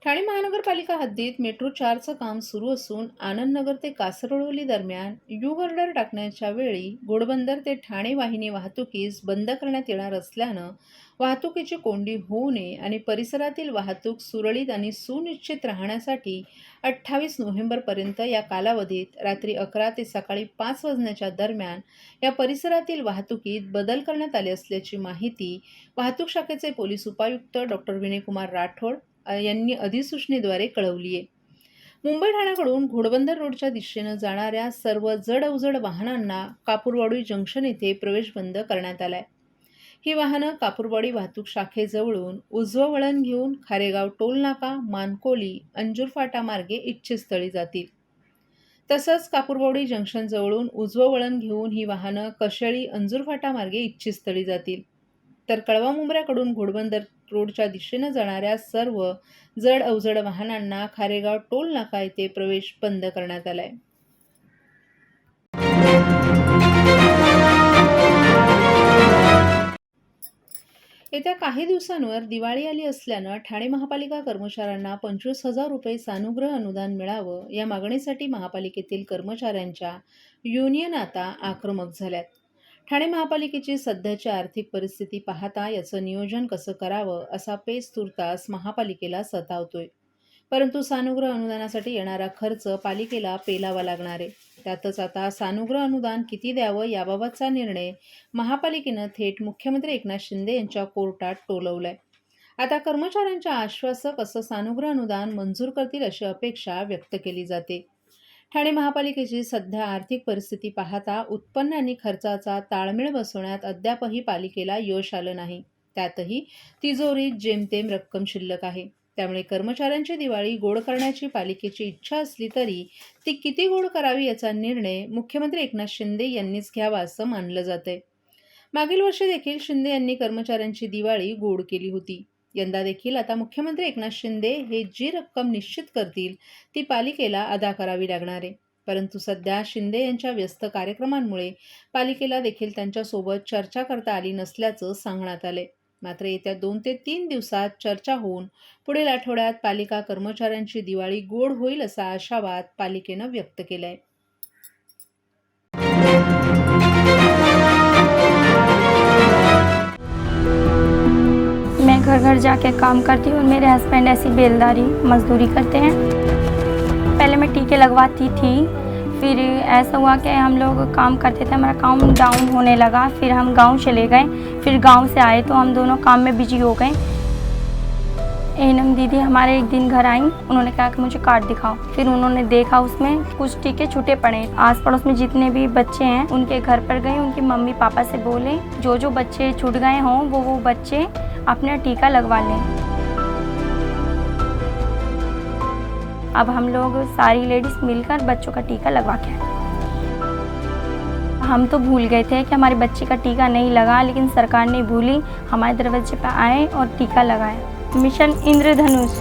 ठाणे महानगरपालिका हद्दीत मेट्रो 4चं काम सुरू असून आनंदनगर ते कासरवली दरम्यान यू-गर्डर टाकण्याच्या वेळी घोडबंदर ते ठाणे वाहिनी वाहतुकीस बंद करण्यात येणार असल्यानं वाहतुकीची कोंडी होऊ नये आणि परिसरातील वाहतूक सुरळीत आणि सुनिश्चित राहण्यासाठी 28 नोव्हेंबरपर्यंत या कालावधीत रात्री 11 ते सकाळी 5 वाजण्याच्या दरम्यान या परिसरातील वाहतुकीत बदल करण्यात आले असल्याची माहिती वाहतूक शाखेचे पोलीस उपायुक्त डॉ. विनयकुमार राठोड यांनी अधिसूचनेद्वारे कळवली आहे. मुंबई ठाण्याकडून घोडबंदर रोडच्या दिशेनं जाणाऱ्या सर्व जड अवजड वाहनांना कापूरवाडी जंक्शन येथे प्रवेश बंद करण्यात आलाय. ही वाहनं कापूरवाडी वाहतूक शाखेजवळून उजवं वळण घेऊन खारेगाव टोलनाका, मानकोली, अंजूर फाटा मार्गे इच्छितस्थळी जातील. तसंच कापूरवाडी जंक्शनजवळून उजवं वळण घेऊन ही वाहनं कशेळी, अंजूर फाटा मार्गे इच्छितस्थळी जातील. तर कळवा मुंब्र्याकडून घोडबंदर रोडच्या दिशेनं जाणाऱ्या सर्व जड अवजड वाहनांना खारेगाव टोल नाका येथे प्रवेश बंद करण्यात आलाय. येत्या काही दिवसांवर दिवाळी आली असल्यानं ठाणे महापालिका कर्मचाऱ्यांना 25,000 रुपये सानुग्रह अनुदान मिळावं या मागणीसाठी महापालिकेतील कर्मचाऱ्यांच्या युनियन आता आक्रमक झाल्यात. ठाणे महापालिकेची सध्याची आर्थिक परिस्थिती पाहता याचं नियोजन कसं करावं असा पेच तुर्तास महापालिकेला सतावतोय. परंतु सानुग्रह अनुदानासाठी येणारा खर्च पालिकेला पेलावा लागणार आहे. त्यातच आता सानुग्रह अनुदान किती द्यावं याबाबतचा निर्णय महापालिकेनं थेट मुख्यमंत्री एकनाथ शिंदे यांच्या कोर्टात टोलवलाय. आता कर्मचाऱ्यांच्या आश्वासक असं सानुग्रह अनुदान मंजूर करतील अशी अपेक्षा व्यक्त केली जाते. ठाणे महापालिकेची सध्या आर्थिक परिस्थिती पाहता उत्पन्न आणि खर्चाचा ताळमेळ बसवण्यात अद्यापही पालिकेला यश आलं नाही. त्यातही तिजोरीत जेमतेम रक्कम शिल्लक आहे. त्यामुळे कर्मचाऱ्यांची दिवाळी गोड करण्याची पालिकेची इच्छा असली तरी ती किती गोड करावी याचा निर्णय मुख्यमंत्री एकनाथ शिंदे यांनीच घ्यावा असं मानलं जातंय. मागील वर्षी देखील शिंदे यांनी कर्मचाऱ्यांची दिवाळी गोड केली होती. यंदा देखील आता मुख्यमंत्री एकनाथ शिंदे हे जी रक्कम निश्चित करतील ती पालिकेला अदा करावी लागणार आहे. परंतु सध्या शिंदे यांच्या व्यस्त कार्यक्रमांमुळे पालिकेला देखील त्यांच्यासोबत चर्चा करता आली नसल्याचं सांगण्यात आलंय. मात्र येत्या 2 ते 3 दिवसात चर्चा होऊन पुढील आठवड्यात पालिका कर्मचाऱ्यांची दिवाळी गोड होईल असा आशावाद पालिकेनं व्यक्त केलाय. मैं घर घर जाके काम करती हूँ। मेरे हस्बैंड ऐसी बेलदारी मजदूरी करते हैं। पहले मैं टीके लगवाती थी, फिर ऐसा हुआ कि हम लोग काम करते थे, हमारा काम डाउन होने लगा। फिर हम गांव चले गए, फिर गांव से आए तो हम दोनों काम में बिजी हो गए। एनम दीदी हमारे एक दिन घर आई, उन्होंने कहा कि मुझे कार्ड दिखाओ। फिर उन्होंने देखा उसमें कुछ टीके छूटे पड़े। आस पड़ोस में जितने भी बच्चे हैं उनके घर पर गए, उनके मम्मी पापा से बोले जो जो बच्चे छूट गए हों वो बच्चे अपना टीका लगवा लें। अब हम लोग सारी लेडीज मिलकर बच्चों का टीका लगवा के आए। हम तो भूल गए थे कि हमारी बच्ची का टीका नहीं लगा, लेकिन सरकार नहीं भूली, हमारे दरवाजे पर आए और टीका लगाया। मिशन इंद्रधनुष।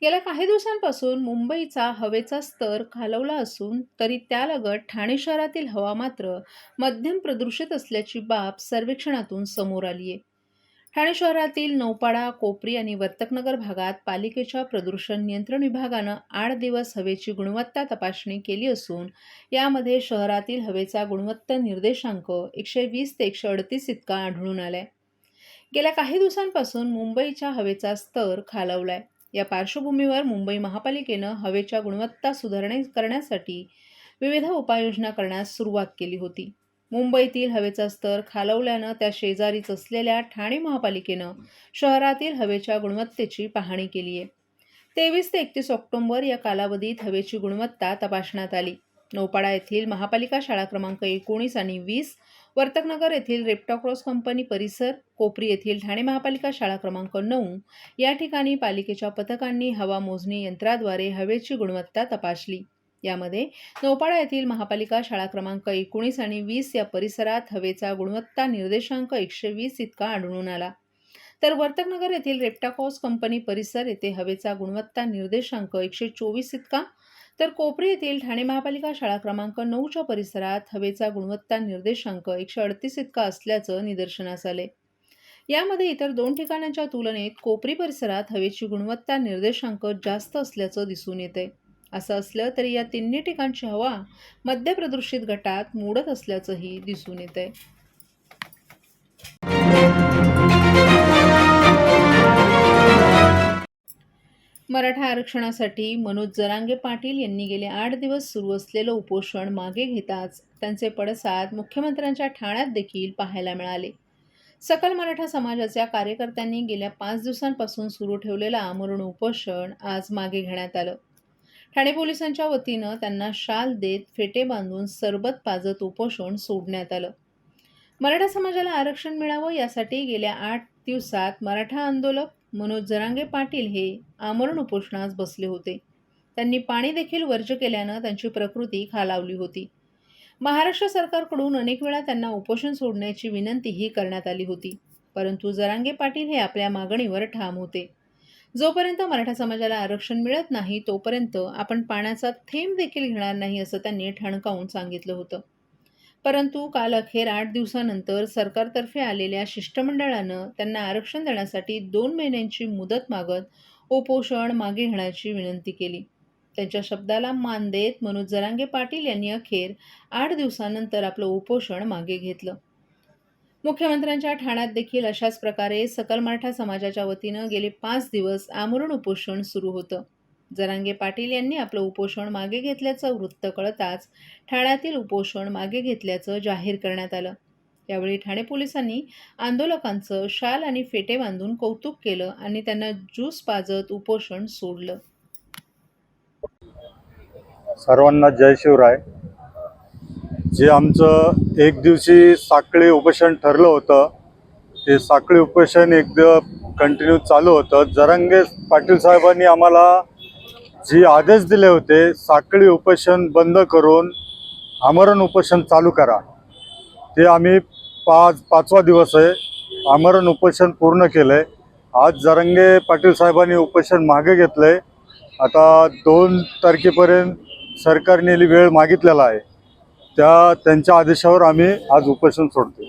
गेल्या काही दिवसांपासून मुंबईचा हवेचा स्तर खालवला असून तरी त्यालगत ठाणे शहरातील हवा मात्र मध्यम प्रदूषित असल्याची बाब सर्वेक्षणातून समोर आली आहे. ठाणे शहरातील नौपाडा, कोपरी आणि वर्तकनगर भागात पालिकेच्या प्रदूषण नियंत्रण विभागानं 8 दिवस हवेची गुणवत्ता तपासणी केली असून यामध्ये शहरातील हवेचा गुणवत्ता निर्देशांक 120 ते 138 इतका आढळून आलाय. गेल्या काही दिवसांपासून मुंबईच्या हवेचा स्तर खालावलाय. या पार्श्वभूमीवर मुंबई महापालिकेनं हवेच्या गुणवत्ता करण्यासाठी विविध उपाययोजना करण्यास सुरुवात केली होती. मुंबईतील हवेचा स्तर खालवल्यानं त्या शेजारीच असलेल्या ठाणे महापालिकेनं शहरातील हवेच्या गुणवत्तेची पाहणी केली आहे. 23 ते 31 ऑक्टोबर या कालावधीत हवेची गुणवत्ता तपासण्यात आली. नौपाडा येथील महापालिका शाळा क्रमांक 19 आणि 20, वर्तकनगर येथील रेप्टॉक्रॉस कंपनी परिसर, कोपरी येथील ठाणे महापालिका शाळा क्रमांक 9 या ठिकाणी पालिकेच्या पथकांनी हवा मोजणी यंत्राद्वारे हवेची गुणवत्ता तपासली. यामध्ये नौपाडा येथील महापालिका शाळा क्रमांक 19 आणि 20 या परिसरात हवेचा गुणवत्ता निर्देशांक 120 इतका आढळून आला. तर वर्तकनगर येथील रेप्टाकॉस कंपनी परिसर येथे हवेचा गुणवत्ता निर्देशांक 124 इतका, तर कोपरी येथील ठाणे महापालिका शाळा क्रमांक 9च्या परिसरात हवेचा गुणवत्ता निर्देशांक 138 इतका असल्याचं निदर्शनास आले. यामध्ये इतर 2 ठिकाणांच्या तुलनेत कोपरी परिसरात हवेची गुणवत्ता निर्देशांक जास्त असल्याचं दिसून येते. असं असलं तरी या तिन्ही ठिकाणची हवा मध्य प्रदूषित गटात मोडत असल्याचंही दिसून येतंय. मराठा आरक्षणासाठी मनोज जरांगे पाटील यांनी गेले 8 दिवस सुरू असलेलं उपोषण मागे घेताच त्यांचे पडसाद मुख्यमंत्र्यांच्या ठाण्यात देखील पाहायला मिळाले. सकल मराठा समाजाच्या कार्यकर्त्यांनी गेल्या 5 दिवसांपासून सुरू ठेवलेलं आमरण उपोषण आज मागे घेण्यात आलं. ठाणे पोलिसांच्या वतीनं त्यांना शाल देत फेटे बांधून सरबत पाजत उपोषण सोडण्यात आलं. मराठा समाजाला आरक्षण मिळावं यासाठी गेल्या 8 दिवसात मराठा आंदोलक मनोज जरांगे पाटील हे आमरण उपोषणास बसले होते. त्यांनी पाणी देखील वर्ज्य केल्यानं त्यांची प्रकृती खालावली होती. महाराष्ट्र सरकारकडून अनेक वेळा त्यांना उपोषण सोडण्याची विनंतीही करण्यात आली होती, परंतु जरांगे पाटील हे आपल्या मागणीवर ठाम होते. जोपर्यंत मराठा समाजाला आरक्षण मिळत नाही तोपर्यंत आपण पाण्याचा थेंब देखील घेणार नाही असं त्यांनी ठणकावून सांगितलं होतं. परंतु काल अखेर 8 दिवसानंतर सरकारतर्फे आलेल्या शिष्टमंडळानं त्यांना आरक्षण देण्यासाठी 2 महिन्यांची मुदत मागत उपोषण मागे घेण्याची विनंती केली. त्यांच्या शब्दाला मान देत मनोज जरांगे पाटील यांनी अखेर 8 दिवसानंतर आपलं उपोषण मागे घेतलं. मुख्यमंत्र्यांच्या ठाण्यात देखील अशाच प्रकारे सकल मराठा समाजाच्या वतीनं गेले 5 दिवस आमरण उपोषण सुरू होतं. जरांगे पाटील यांनी आपलं उपोषण मागे घेतल्याचं वृत्त कळताच ठाण्यातील उपोषण मागे घेतल्याचं जाहीर करण्यात आलं. यावेळी ठाणे पोलिसांनी आंदोलकांचं शाल आणि फेटे बांधून कौतुक केलं आणि त्यांना ज्यूस पाजत उपोषण सोडलं. सर्वांना जय शिवराय. जे आमचं एक दिवशी साखळी उपोषण ठरलं होतं ते साखळी उपोषण एकदम कंटिन्यू चालू होतं. जरांगे पाटील साहेबांनी आम्हाला जे आदेश दिले होते साखळी उपोषण बंद करून आमरण उपोषण चालू करा, ते आम्ही पाचवा दिवस आहे आमरण उपोषण पूर्ण केलंय. आज जरांगे पाटील साहेबांनी उपोषण मागे घेतलंय. आता 2 तारखेपर्यंत सरकारने वेळ मागितलेला आहे. त्यांच्या आदेशावर आम्ही आज उपोषण सोडतो.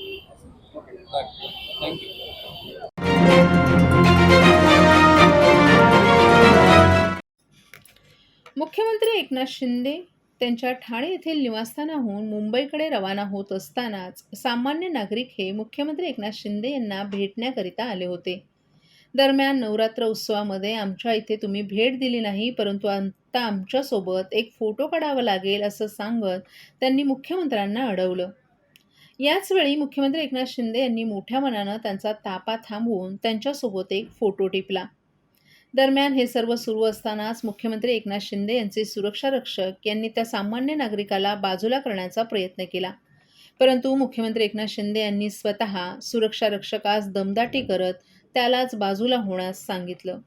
मुख्यमंत्री एकनाथ शिंदे त्यांच्या ठाणे येथील निवासस्थानाहून मुंबईकडे रवाना होत असतानाच सामान्य नागरिक हे मुख्यमंत्री एकनाथ शिंदे यांना भेटण्याकरिता आले होते. दरम्यान नवरात्र उत्सवामध्ये आमच्या इथे तुम्ही भेट दिली नाही, परंतु आता आमच्यासोबत एक फोटो काढावा लागेल असं सांगत त्यांनी मुख्यमंत्र्यांना अडवलं. याचवेळी मुख्यमंत्री एकनाथ शिंदे यांनी मोठ्या मनानं त्यांचा तापा थांबवून त्यांच्यासोबत एक फोटो टिपला. दरम्यान हे सर्व सुरू असतानाच मुख्यमंत्री एकनाथ शिंदे यांचे सुरक्षा रक्षक यांनी त्या सामान्य नागरिकाला बाजूला करण्याचा प्रयत्न केला, परंतु मुख्यमंत्री एकनाथ शिंदे यांनी स्वतः सुरक्षा रक्षकास दमदाटी करत त्यालाच बाजूला होण्यास सांगितलं.